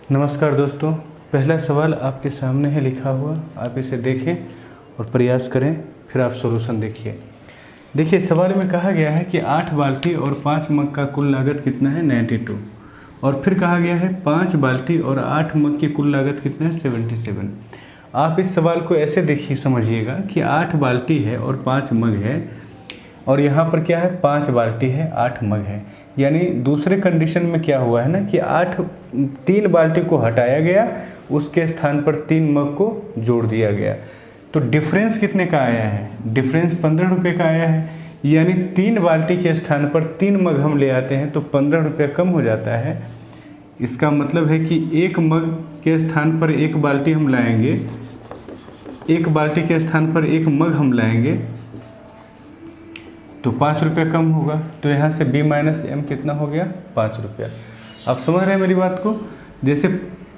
नमस्कार दोस्तों, पहला सवाल आपके सामने है लिखा हुआ। आप इसे देखें और प्रयास करें, फिर आप सॉल्यूशन देखिए। देखिए, सवाल में कहा गया है कि 8 बाल्टी और 5 मग का कुल लागत कितना है 92, और फिर कहा गया है 5 बाल्टी और 8 मग की कुल लागत कितना है 77। आप इस सवाल को ऐसे देखिए, समझिएगा कि 8 बाल्टी है और 5 मग है, और यहाँ पर क्या है 5 बाल्टी है 8 मग है। यानी दूसरे कंडीशन में क्या हुआ है ना कि 3 बाल्टी को हटाया गया, उसके स्थान पर 3 मग को जोड़ दिया गया। तो डिफरेंस कितने का आया है? डिफरेंस 15 रुपये का आया है। यानी 3 बाल्टी के स्थान पर 3 मग हम ले आते हैं तो 15 रुपये कम हो जाता है। इसका मतलब है कि 1 मग के स्थान पर 1 बाल्टी हम लाएंगे, 1 बाल्टी के स्थान पर 1 मग हम लाएंगे तो 5 रुपये कम होगा। तो यहाँ से b माइनस एम कितना हो गया 5 रुपया। आप समझ रहे हैं मेरी बात को? जैसे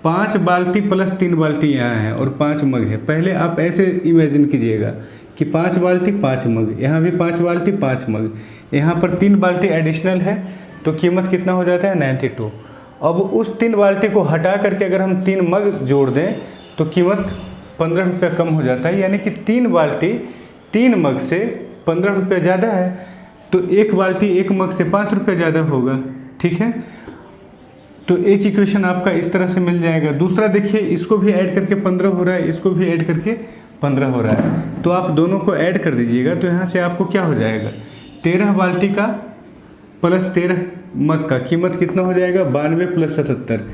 5 बाल्टी प्लस 3 बाल्टी यहाँ है और 5 मग है। पहले आप ऐसे इमेजिन कीजिएगा कि 5 बाल्टी 5 मग, यहाँ भी 5 बाल्टी 5 मग, यहाँ पर 3 बाल्टी एडिशनल है तो कीमत कितना हो जाता है 92। अब उस 3 बाल्टी को हटा करके अगर हम 3 मग जोड़ दें तो कीमत 15 रुपये कम हो जाता है। यानी कि 3 बाल्टी 3 मग से 15 रुपये ज़्यादा है, तो 1 बाल्टी 1 मग से 5 रुपये ज़्यादा होगा। ठीक है, तो एक इक्वेशन आपका इस तरह से मिल जाएगा। दूसरा देखिए, इसको भी ऐड करके 15 हो रहा है, इसको भी ऐड करके 15 हो रहा है, तो आप दोनों को ऐड कर दीजिएगा। तो यहाँ से आपको क्या हो जाएगा 13 बाल्टी का प्लस 13 मग का कीमत कितना हो जाएगा 92 प्लस 77।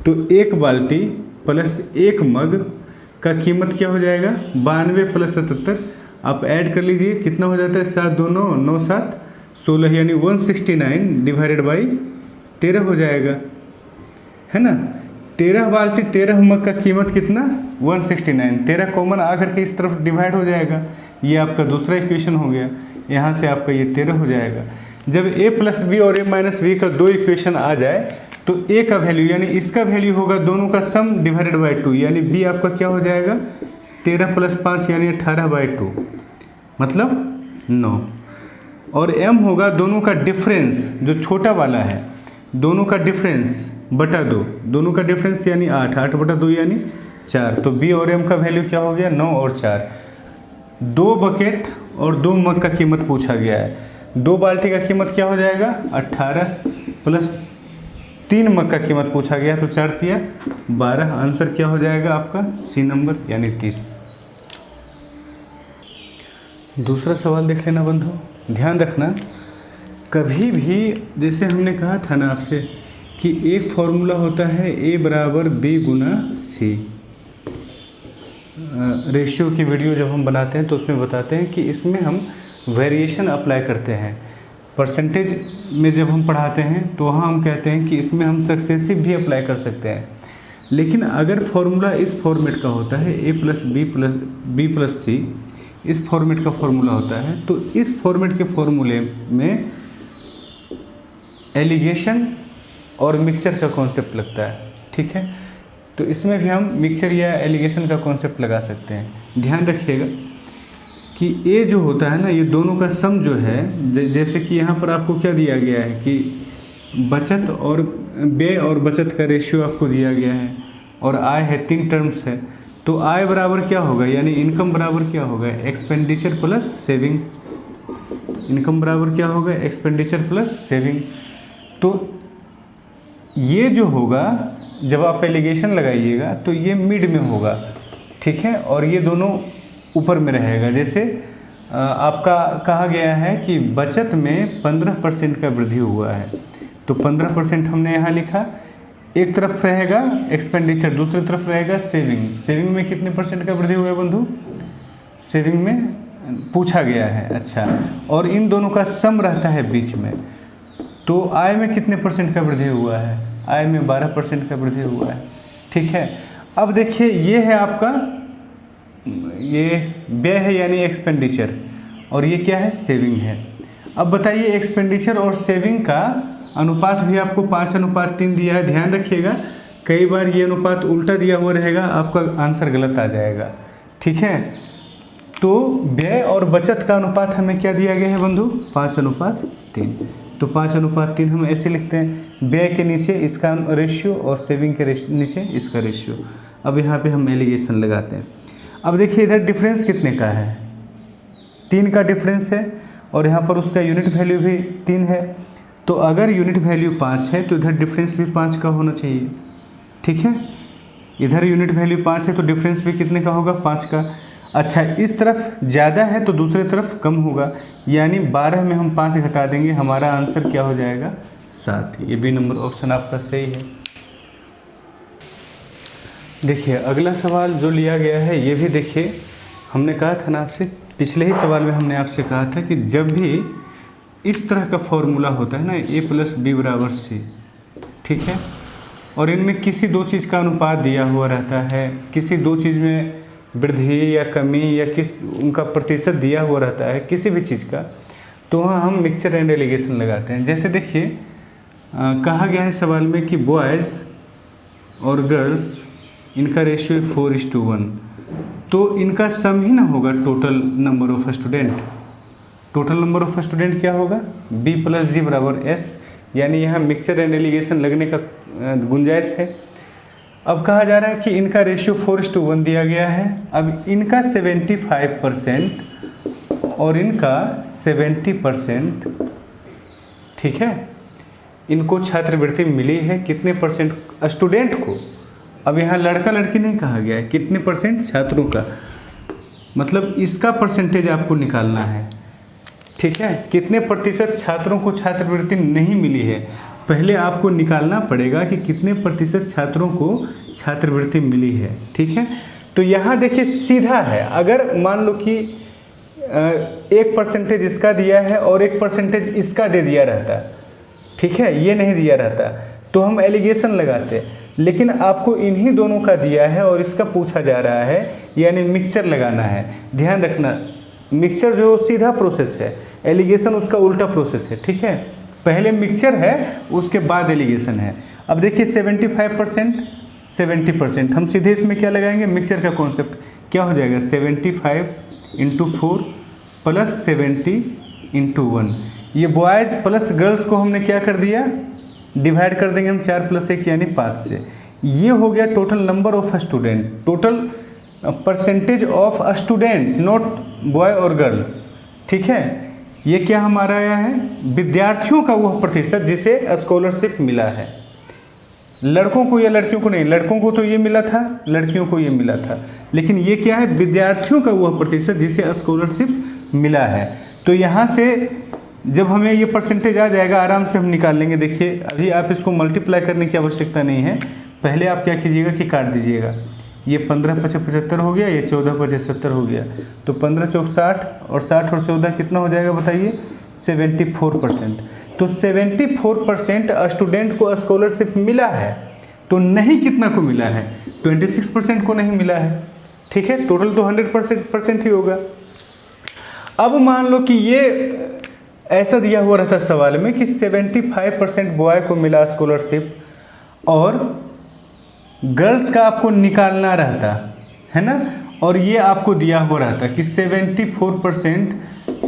तो 1 बाल्टी प्लस 1 मग का कीमत क्या हो जाएगा 92 प्लस 77। आप ऐड कर लीजिए, कितना हो जाता है 7 2 9 9 7 16, यानी 169 डिवाइडेड बाई 13 हो जाएगा, है ना। 13 बाल्टी 13 मग का कीमत कितना 169, 13 कॉमन आकर के इस तरफ डिवाइड हो जाएगा। ये आपका दूसरा इक्वेशन हो गया। यहाँ से आपका ये 13 हो जाएगा। जब a प्लस बी और a माइनस बी का 2 इक्वेशन आ जाए तो a का वैल्यू यानी इसका वैल्यू होगा दोनों का सम डिवाइडेड बाई 2, यानी b आपका क्या हो जाएगा 13 प्लस 5 यानी 18/2 मतलब 9, और m होगा दोनों का डिफरेंस जो छोटा वाला है, दोनों का डिफरेंस बटा 2, दोनों का डिफरेंस यानी 8, 8/2 यानी 4। तो b और m का वैल्यू क्या हो गया 9 और 4। 2 बकेट और 2 मग का कीमत पूछा गया है। 2 बाल्टी का कीमत क्या हो जाएगा 18 प्लस 3 मग का कीमत पूछा गया, तो 4 किया 12। आंसर क्या हो जाएगा आपका सी नंबर यानी 30। दूसरा सवाल देख लेना बंधु, ध्यान रखना। कभी भी जैसे हमने कहा था ना आपसे कि एक फॉर्मूला होता है a बराबर b गुना c। रेशियो की वीडियो जब हम बनाते हैं तो उसमें बताते हैं कि इसमें हम वेरिएशन अप्लाई करते हैं। परसेंटेज में जब हम पढ़ाते हैं तो वहाँ हम कहते हैं कि इसमें हम सक्सेसिव भी अप्लाई कर सकते हैं। लेकिन अगर फॉर्मूला इस फॉर्मेट का होता है a प्लस बी प्लस सी, इस फॉर्मेट का फॉर्मूला होता है, तो इस फॉर्मेट के फॉर्मूले में एलिगेशन और मिक्सचर का कॉन्सेप्ट लगता है। ठीक है, तो इसमें भी हम मिक्सचर या एलिगेशन का कॉन्सेप्ट लगा सकते हैं। ध्यान रखिएगा कि ये जो होता है ना, ये दोनों का सम जो है, जैसे कि यहाँ पर आपको क्या दिया गया है कि बचत और व्यय और बचत का रेशियो आपको दिया गया है, और आय है 3 टर्म्स है। तो आय बराबर क्या होगा यानी इनकम बराबर क्या होगा एक्सपेंडिचर प्लस सेविंग। इनकम बराबर क्या होगा एक्सपेंडिचर प्लस सेविंग। तो ये जो होगा जब आप एलिगेशन लगाइएगा तो ये मिड में होगा, ठीक है, और ये दोनों ऊपर में रहेगा। जैसे आपका कहा गया है कि बचत में 15% का वृद्धि हुआ है, तो 15% हमने यहाँ लिखा। एक तरफ रहेगा एक्सपेंडिचर, दूसरी तरफ रहेगा सेविंग। सेविंग में कितने % का वृद्धि हुआ है बंधु? सेविंग में पूछा गया है, अच्छा, और इन दोनों का सम रहता है बीच में। तो आय में कितने % का वृद्धि हुआ है? आय में 12% का वृद्धि हुआ है। ठीक है, अब देखिए ये है आपका, ये व्यय है यानी एक्सपेंडिचर, और ये क्या है सेविंग है। अब बताइए एक्सपेंडिचर और सेविंग का अनुपात भी आपको 5:3 दिया है। ध्यान रखिएगा, कई बार ये अनुपात उल्टा दिया हुआ रहेगा, आपका आंसर गलत आ जाएगा। ठीक है, तो व्यय और बचत का अनुपात हमें क्या दिया गया है बंधु 5:3। तो 5:3 हम ऐसे लिखते हैं, व्यय के नीचे इसका रेशियो और सेविंग के नीचे इसका रेशियो। अब यहाँ पे हम एलिगेशन लगाते हैं। अब देखिए इधर डिफरेंस कितने का है, 3 का डिफरेंस है और यहाँ पर उसका यूनिट वैल्यू भी 3 है। तो अगर यूनिट वैल्यू 5 है तो इधर डिफरेंस भी 5 का होना चाहिए, ठीक है। इधर यूनिट वैल्यू 5 है तो डिफरेंस भी कितने का होगा, 5 का। अच्छा, इस तरफ ज़्यादा है तो दूसरे तरफ कम होगा, यानी 12 में हम 5 घटा देंगे, हमारा आंसर क्या हो जाएगा, 7। ये बी नंबर ऑप्शन आपका सही है। देखिए अगला सवाल जो लिया गया है ये भी देखिए, हमने कहा था ना आपसे, पिछले ही सवाल में हमने आपसे कहा था कि जब भी इस तरह का फॉर्मूला होता है ना, a + b = c, ठीक है, और इनमें किसी दो चीज़ का अनुपात दिया हुआ रहता है, किसी दो चीज़ में वृद्धि या कमी या उनका प्रतिशत दिया हुआ रहता है किसी भी चीज़ का, तो वहाँ हम मिक्सचर एंड एलिगेशन लगाते हैं। जैसे देखिए कहा गया है सवाल में कि बॉयज़ और गर्ल्स इनका रेशियो 4:1, तो इनका सम ही ना होगा total number of student. Total number of student क्या होगा, b + g = s, यानी यहाँ मिक्सचर एंड एलिगेशन लगने का गुंजाइश है। अब कहा जा रहा है कि इनका रेशियो 4:1 दिया गया है। अब इनका 75% और इनका 70%, ठीक है, इनको छात्रवृत्ति मिली है कितने परसेंट स्टूडेंट को। अब यहाँ लड़का लड़की नहीं कहा गया है, कितने परसेंट छात्रों का, मतलब इसका परसेंटेज आपको निकालना है, ठीक है। कितने प्रतिशत छात्रों को छात्रवृत्ति नहीं मिली है, पहले आपको निकालना पड़ेगा कि कितने प्रतिशत छात्रों को छात्रवृत्ति मिली है, ठीक है। तो यहाँ देखिए सीधा है, अगर मान लो कि 1% इसका दिया है और 1% इसका दे दिया रहता, ठीक है, ये नहीं दिया रहता, तो हम एलिगेशन लगाते। लेकिन आपको इन्हीं दोनों का दिया है और इसका पूछा जा रहा है, यानी मिक्सचर लगाना है। ध्यान रखना, मिक्सचर जो सीधा प्रोसेस है, एलिगेशन उसका उल्टा प्रोसेस है, ठीक है। पहले मिक्सचर है, उसके बाद एलिगेशन है। अब देखिए 75%, 70%, हम सीधे इसमें क्या लगाएंगे, मिक्सचर का कॉन्सेप्ट क्या हो जाएगा, 75 × 4 + 70 × 1। ये बॉयज़ प्लस गर्ल्स को हमने क्या कर दिया, डिवाइड कर देंगे हम 4 + 1 यानी 5 से। ये हो गया total number of student, total percentage of student, not boy और गर्ल, ठीक है। ये क्या हमारा आया है, विद्यार्थियों का वह प्रतिशत जिसे स्कॉलरशिप मिला है। लड़कों को या लड़कियों को नहीं, लड़कों को तो ये मिला था, लड़कियों को ये मिला था, लेकिन ये क्या है, विद्यार्थियों का वह प्रतिशत जिसे स्कॉलरशिप मिला है। तो यहाँ से जब हमें ये परसेंटेज आ जाएगा, आराम से हम निकाल लेंगे। देखिए अभी आप इसको मल्टीप्लाई करने की आवश्यकता नहीं है, पहले आप क्या कीजिएगा कि काट दीजिएगा। ये 15 × 5 = 75 हो गया, ये 14 × 5 = 70 हो गया, तो 15 × 4 = 60 और 60 और 14 कितना हो जाएगा बताइए, 74%। तो 74% स्टूडेंट को स्कॉलरशिप मिला है, तो नहीं कितना को मिला है, 26% को नहीं मिला है, ठीक है। टोटल तो 100% ही होगा। अब मान लो कि ये ऐसा दिया हुआ रहता सवाल में कि 75% बॉय को मिला स्कॉलरशिप और गर्ल्स का आपको निकालना रहता है ना, और ये आपको दिया हुआ रहता कि 74%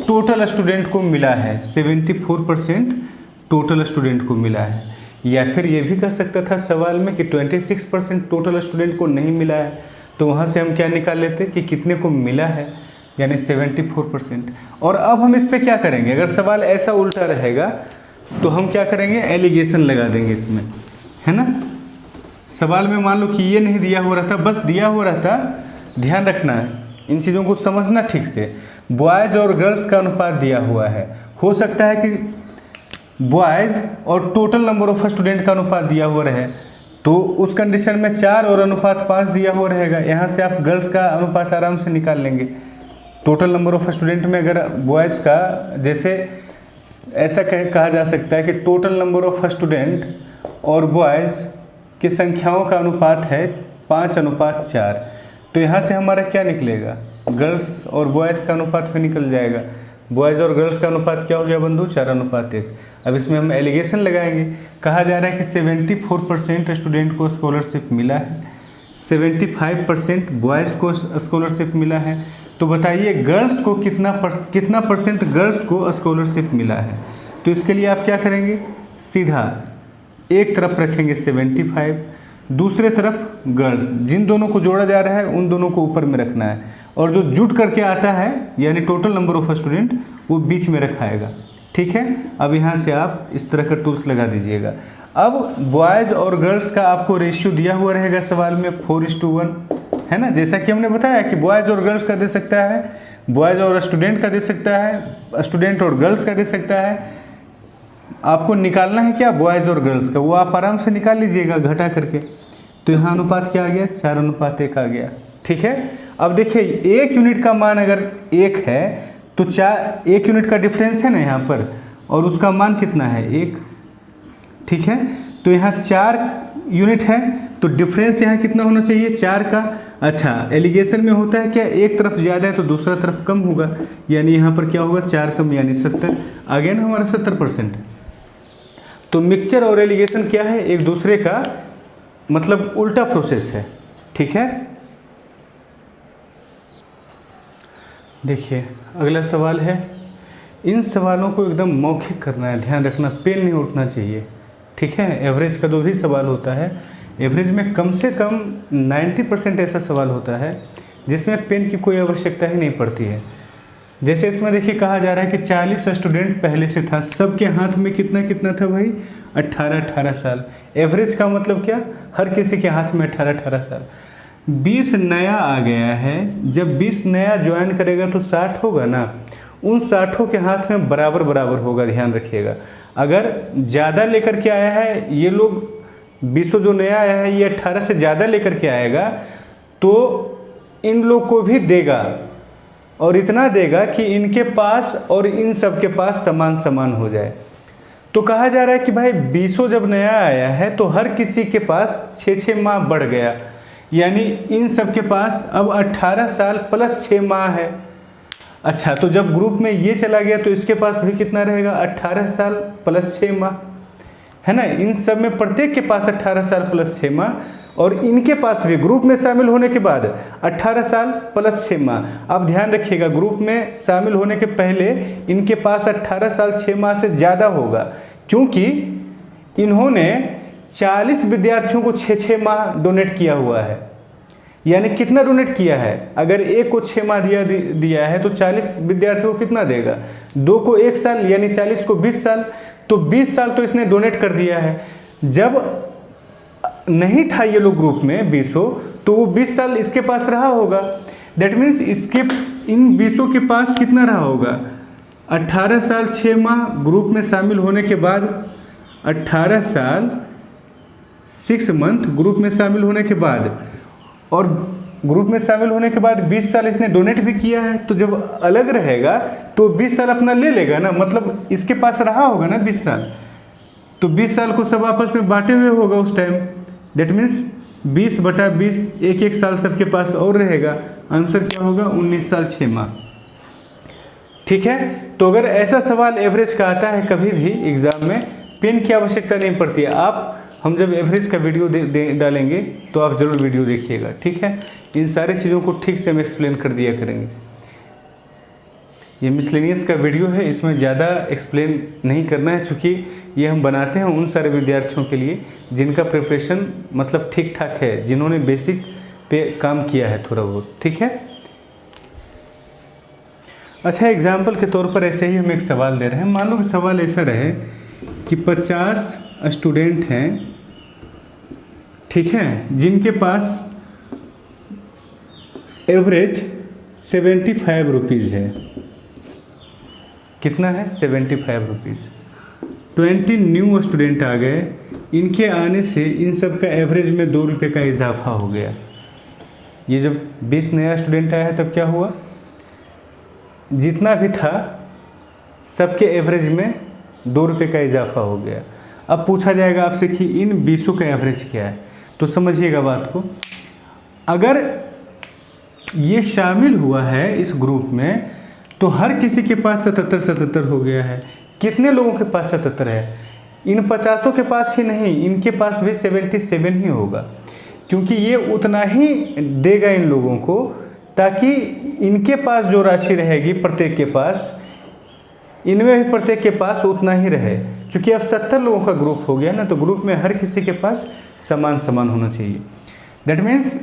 टोटल स्टूडेंट को मिला है, 74% टोटल स्टूडेंट को मिला है। या फिर ये भी कह सकता था सवाल में कि 26% टोटल स्टूडेंट को नहीं मिला है, तो वहाँ से हम क्या निकाल लेते कि कितने को मिला है, यानी 74%। और अब हम इस पर क्या करेंगे, अगर सवाल ऐसा उल्टा रहेगा तो हम क्या करेंगे, एलिगेशन लगा देंगे इसमें, है ना। सवाल में मान लो कि ये नहीं दिया हुआ रहता, बस दिया हुआ रहता, ध्यान रखना है इन चीज़ों को समझना ठीक से। बॉयज़ और गर्ल्स का अनुपात दिया हुआ है, हो सकता है कि बॉयज़ और टोटल नंबर ऑफ स्टूडेंट का अनुपात दिया हुआ रहे, तो उस कंडीशन में 4 और अनुपात 5 दिया हुआ रहेगा। यहाँ से आप गर्ल्स का अनुपात आराम से निकाल लेंगे। टोटल नंबर ऑफ स्टूडेंट में अगर बॉयज़ का, जैसे ऐसा कहा जा सकता है कि टोटल नंबर ऑफ स्टूडेंट और बॉयज़ की संख्याओं का अनुपात है 5:4, तो यहाँ से हमारा क्या निकलेगा, गर्ल्स और बॉयज़ का अनुपात भी निकल जाएगा। बॉयज़ और गर्ल्स का अनुपात क्या हो गया बंधु, 4:1। अब इसमें हम एलिगेशन लगाएंगे। कहा जा रहा है कि 74% स्टूडेंट को स्कॉलरशिप मिला है, 75% बॉयज़ को स्कॉलरशिप मिला है। तो बताइए गर्ल्स को कितना परसेंट गर्ल्स को स्कॉलरशिप मिला है। तो इसके लिए आप क्या करेंगे, सीधा एक तरफ रखेंगे 75, दूसरे तरफ गर्ल्स, जिन दोनों को जोड़ा जा रहा है उन दोनों को ऊपर में रखना है, और जो जुट करके आता है यानी टोटल नंबर ऑफ स्टूडेंट वो बीच में रखाएगा। ठीक है, अब यहाँ से आप इस तरह का टूल्स लगा दीजिएगा। अब बॉयज़ और गर्ल्स का आपको रेशियो दिया हुआ रहेगा सवाल में 4:1, है ना, जैसा कि हमने बताया कि बॉयज़ और गर्ल्स का दे सकता है, बॉयज़ और स्टूडेंट का दे सकता है, स्टूडेंट और गर्ल्स का दे सकता है। आपको निकालना है क्या, बॉयज़ और गर्ल्स का, वो आप आराम से निकाल लीजिएगा घटा करके। तो यहाँ अनुपात क्या आ गया, 4:1 आ गया। ठीक है, अब देखिए 1 यूनिट का मान अगर 1 है तो 1 यूनिट का डिफरेंस है ना यहाँ पर, और उसका मान कितना है 1। ठीक है, तो यहाँ 4 यूनिट है तो डिफरेंस यहाँ कितना होना चाहिए, 4 का। अच्छा, एलिगेशन में होता है क्या, एक तरफ ज़्यादा है तो दूसरा तरफ कम होगा, यानी यहाँ पर क्या होगा 4 कम यानी 70 आ गया ना हमारा 70%। तो मिक्सचर और एलिगेशन क्या है, एक दूसरे का मतलब उल्टा प्रोसेस है। ठीक है, देखिए अगला सवाल है, इन सवालों को एकदम मौखिक करना है, ध्यान रखना, पेन नहीं उठना चाहिए। ठीक है, एवरेज का जो भी सवाल होता है, एवरेज में कम से कम 90% ऐसा सवाल होता है जिसमें पेन की कोई आवश्यकता ही नहीं पड़ती है। जैसे इसमें देखिए कहा जा रहा है कि 40 स्टूडेंट पहले से था, सबके हाथ में कितना कितना था भाई, 18 साल। एवरेज का मतलब क्या, हर किसी के हाथ में 18 साल। 20 नया आ गया है, जब 20 नया ज्वाइन करेगा तो 60 होगा ना, उन 60 के हाथ में बराबर बराबर होगा, ध्यान रखिएगा। अगर ज़्यादा लेकर के आया है ये लोग, 20 जो नया आया है ये 18 से ज़्यादा लेकर के आएगा तो इन लोग को भी देगा, और इतना देगा कि इनके पास और इन सब के पास समान समान हो जाए। तो कहा जा रहा है कि भाई 20 जब नया आया है तो हर किसी के पास 6 माह बढ़ गया, यानी इन सब के पास अब 18 साल प्लस 6 माह है। अच्छा, तो जब ग्रुप में ये चला गया तो इसके पास भी कितना रहेगा, 18 साल प्लस 6 माह, है ना। इन सब में प्रत्येक के पास 18 साल प्लस 6 माह, और इनके पास भी ग्रुप में शामिल होने के बाद 18 साल प्लस 6 माह। अब ध्यान रखिएगा, ग्रुप में शामिल होने के पहले इनके पास 18 साल 6 माह से ज़्यादा होगा, क्योंकि इन्होंने 40 विद्यार्थियों को 6 माह डोनेट किया हुआ है। यानी कितना डोनेट किया है, अगर एक को 6 माह दिया है तो 40 विद्यार्थियों को कितना देगा, 2 को 1 साल, यानी 40 को 20 साल, तो 20 साल तो इसने डोनेट कर दिया है। जब नहीं था ये लोग ग्रुप में 20, तो वो 20 साल इसके पास रहा होगा। दैट मीन्स इसके इन 20 के पास कितना रहा होगा, 18 साल 6 माह ग्रुप में शामिल होने के बाद, 18 साल 6 मंथ ग्रुप में शामिल होने के बाद, और ग्रुप में शामिल होने के बाद 20 साल इसने डोनेट भी किया है। तो जब अलग रहेगा तो 20 साल अपना ले लेगा ना, मतलब इसके पास रहा होगा ना 20 साल, तो 20 साल को सब आपस में बांटे हुए होगा उस टाइम। दैट मीन्स 20/20, एक साल सबके पास और रहेगा। आंसर क्या होगा, 19 साल 6 माह। ठीक है, तो अगर ऐसा सवाल एवरेज का आता है कभी भी एग्जाम में, पेन की आवश्यकता नहीं पड़ती है। हम जब एवरेज का वीडियो डालेंगे तो आप ज़रूर वीडियो देखिएगा। ठीक है, इन सारी चीज़ों को ठीक से हम एक्सप्लेन कर दिया करेंगे। ये मिसलेनियस का वीडियो है, इसमें ज़्यादा एक्सप्लेन नहीं करना है, चूँकि ये हम बनाते हैं उन सारे विद्यार्थियों के लिए जिनका प्रिपरेशन मतलब ठीक ठाक है, जिन्होंने बेसिक पे काम किया है थोड़ा बहुत। ठीक है, अच्छा, एग्जाम्पल के तौर पर ऐसे ही हम एक सवाल दे रहे हैं। मान लो कि सवाल ऐसा रहे कि 50 स्टूडेंट हैं, ठीक है, जिनके पास एवरेज 75 रुपीज़ है। कितना है, 75 रुपीज़। 20 न्यू स्टूडेंट आ गए, इनके आने से इन सब का एवरेज में 2 रुपये का इजाफा हो गया। ये जब 20 नया स्टूडेंट आया है तब क्या हुआ, जितना भी था सबके एवरेज में 2 रुपये का इजाफा हो गया। अब पूछा जाएगा आपसे कि इन 20 का एवरेज क्या है, तो समझिएगा बात को। अगर ये शामिल हुआ है इस ग्रुप में तो हर किसी के पास 77 हो गया है। कितने लोगों के पास 77 है, इन 50 के पास ही नहीं, इनके पास भी 77 ही होगा, क्योंकि ये उतना ही देगा इन लोगों को, ताकि इनके पास जो राशि रहेगी प्रत्येक के पास, इनमें भी प्रत्येक के पास उतना ही रहे। क्योंकि अब 70 लोगों का ग्रुप हो गया ना, तो ग्रुप में हर किसी के पास समान समान होना चाहिए। दैट मीन्स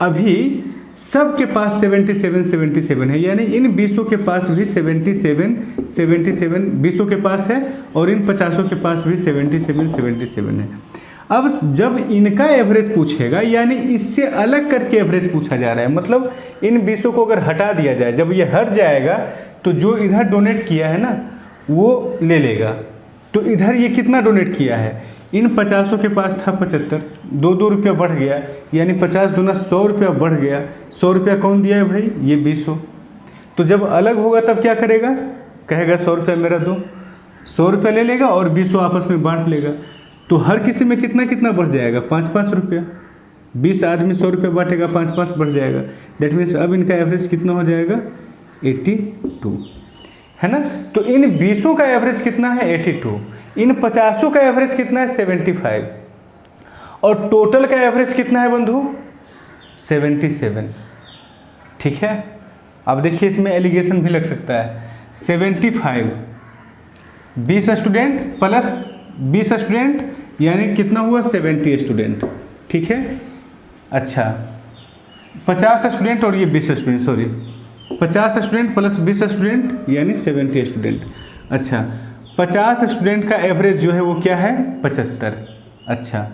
अभी सबके पास 77 है, यानी इन 20 के पास भी 77 20 के पास है और इन 50 के पास भी 77 है। अब जब इनका एवरेज पूछेगा, यानी इससे अलग करके एवरेज पूछा जा रहा है, मतलब इन 20 को अगर हटा दिया जाए, जब ये हट जाएगा तो जो इधर डोनेट किया है ना वो ले लेगा। तो इधर ये कितना डोनेट किया है, इन 50 के पास था 75, 2 रुपया बढ़ गया, यानी 50 दूना 100 रुपया बढ़ गया। 100 रुपया कौन दिया है भाई, ये 20। तो जब अलग होगा तब क्या करेगा, कहेगा 100 रुपया मेरा दो, 100 रुपया ले लेगा और 20 आपस में बांट लेगा। तो हर किसी में कितना कितना बढ़ जाएगा, 5-5 रुपया। 20 आदमी 100 रुपया बांटेगा, 5-5 बढ़ जाएगा। दैट मीन्स अब इनका एवरेज कितना हो जाएगा, 82, है ना। तो इन 20 का एवरेज कितना है, 82। इन 50 का एवरेज कितना है, 75। और टोटल का एवरेज कितना है बंधु, 77। ठीक है। अब देखिए इसमें एलिगेशन भी लग सकता है। 75 20 स्टूडेंट प्लस 20 स्टूडेंट, यानी कितना हुआ, 70 स्टूडेंट। ठीक है। अच्छा 50 स्टूडेंट और ये 20 student, sorry 50 student plus 20 student यानी 70 स्टूडेंट। अच्छा 50 स्टूडेंट का एवरेज जो है वो क्या है, 75। अच्छा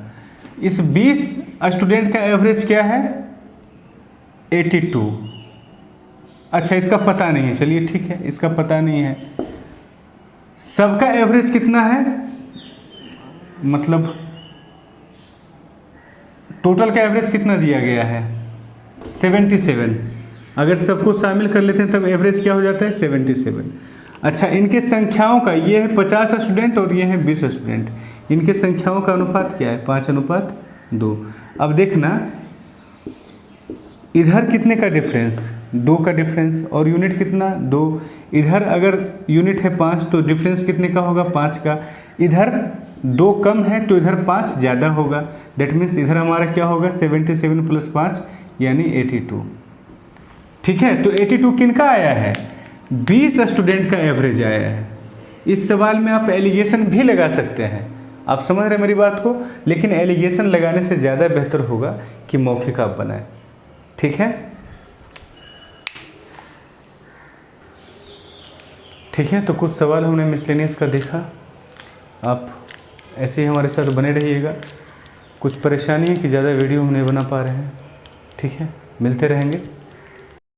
इस 20 स्टूडेंट का एवरेज क्या है, 82। अच्छा इसका पता नहीं है, चलिए ठीक है, इसका पता नहीं है। सबका एवरेज कितना है, मतलब टोटल का एवरेज कितना दिया गया है, 77। अगर सबको शामिल कर लेते हैं तब एवरेज क्या हो जाता है, 77। अच्छा इनके संख्याओं का, ये है 50 स्टूडेंट और ये है 20 स्टूडेंट, इनके संख्याओं का अनुपात क्या है, 5:2। अब देखना इधर कितने का डिफरेंस, 2 का डिफरेंस, और यूनिट कितना, 2। इधर अगर यूनिट है 5 तो डिफरेंस कितने का होगा, 5 का। इधर 2 कम है तो इधर 5 ज़्यादा होगा। दैट मीन्स इधर हमारा क्या होगा, 77 + 5 यानी 82। ठीक है। तो 82 किनका आया है, 20 स्टूडेंट का एवरेज आया है। इस सवाल में आप एलिगेशन भी लगा सकते हैं, आप समझ रहे हैं मेरी बात को, लेकिन एलिगेशन लगाने से ज़्यादा बेहतर होगा कि मौखिक आप बनाएं। ठीक है। ठीक है। तो कुछ सवाल हमने मिसलेनियस का देखा, आप ऐसे ही हमारे साथ बने रहिएगा। कुछ परेशानी है कि ज़्यादा वीडियो हम नहीं बना पा रहे हैं, ठीक है, मिलते रहेंगे।